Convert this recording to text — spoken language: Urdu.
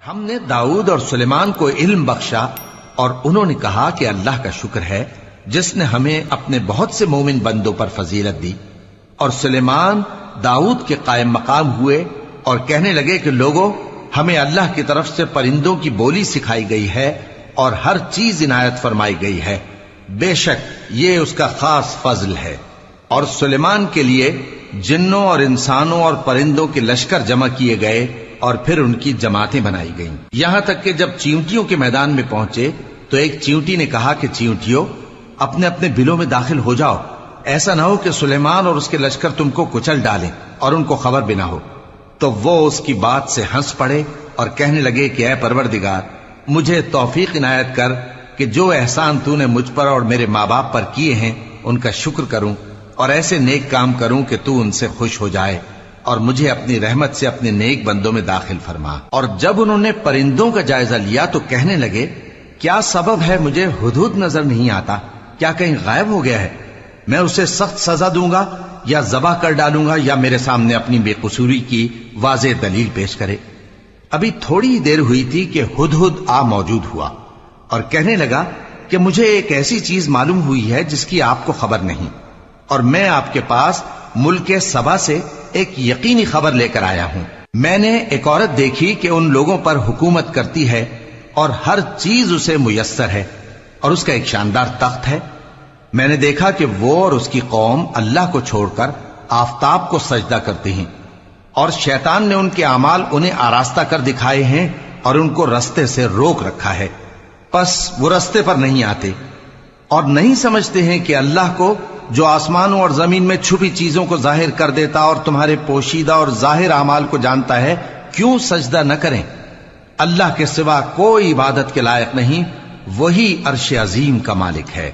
ہم نے داؤد اور سلیمان کو علم بخشا اور انہوں نے کہا کہ اللہ کا شکر ہے جس نے ہمیں اپنے بہت سے مومن بندوں پر فضیلت دی۔ اور سلیمان داؤد کے قائم مقام ہوئے اور کہنے لگے کہ لوگوں، ہمیں اللہ کی طرف سے پرندوں کی بولی سکھائی گئی ہے اور ہر چیز عنایت فرمائی گئی ہے، بے شک یہ اس کا خاص فضل ہے۔ اور سلیمان کے لیے جنوں اور انسانوں اور پرندوں کے لشکر جمع کیے گئے اور پھر ان کی جماعتیں بنائی گئیں، یہاں تک کہ جب چیونٹیوں کے میدان میں پہنچے تو ایک چیونٹی نے کہا کہ چیونٹیوں، اپنے اپنے بلوں میں داخل ہو جاؤ، ایسا نہ ہو کہ سلیمان اور اس کے لشکر تم کو کچل ڈالیں اور ان کو خبر بھی نہ ہو۔ تو وہ اس کی بات سے ہنس پڑے اور کہنے لگے کہ اے پروردگار، مجھے توفیق عنایت کر کہ جو احسان تو نے مجھ پر اور میرے ماں باپ پر کیے ہیں ان کا شکر کروں اور ایسے نیک کام کروں کہ تو ان سے خوش ہو جائے اور مجھے اپنی رحمت سے اپنے نیک بندوں میں داخل فرما۔ اور جب انہوں نے پرندوں کا جائزہ لیا تو کہنے لگے، کیا سبب ہے مجھے ہدہد نظر نہیں آتا؟ کیا کہیں غائب ہو گیا ہے؟ میں اسے سخت سزا دوں گا یا ذبح کر ڈالوں گا یا میرے سامنے اپنی بے قصوری کی واضح دلیل پیش کرے۔ ابھی تھوڑی دیر ہوئی تھی کہ ہدہد آ موجود ہوا اور کہنے لگا کہ مجھے ایک ایسی چیز معلوم ہوئی ہے جس کی آپ کو خبر نہیں، اور میں آپ کے پاس ملک سبا سے ایک یقینی خبر لے کر آیا ہوں۔ میں نے ایک عورت دیکھی کہ ان لوگوں پر حکومت کرتی ہے اور ہر چیز اسے میسر ہے، اور اس کا ایک شاندار تخت ہے۔ میں نے دیکھا کہ وہ اور اس کی قوم اللہ کو چھوڑ کر آفتاب کو سجدہ کرتے ہیں، اور شیطان نے ان کے اعمال انہیں آراستہ کر دکھائے ہیں اور ان کو رستے سے روک رکھا ہے، پس وہ رستے پر نہیں آتے اور نہیں سمجھتے ہیں کہ اللہ کو جو آسمانوں اور زمین میں چھپی چیزوں کو ظاہر کر دیتا اور تمہارے پوشیدہ اور ظاہر اعمال کو جانتا ہے، کیوں سجدہ نہ کریں؟ اللہ کے سوا کوئی عبادت کے لائق نہیں، وہی عرش عظیم کا مالک ہے۔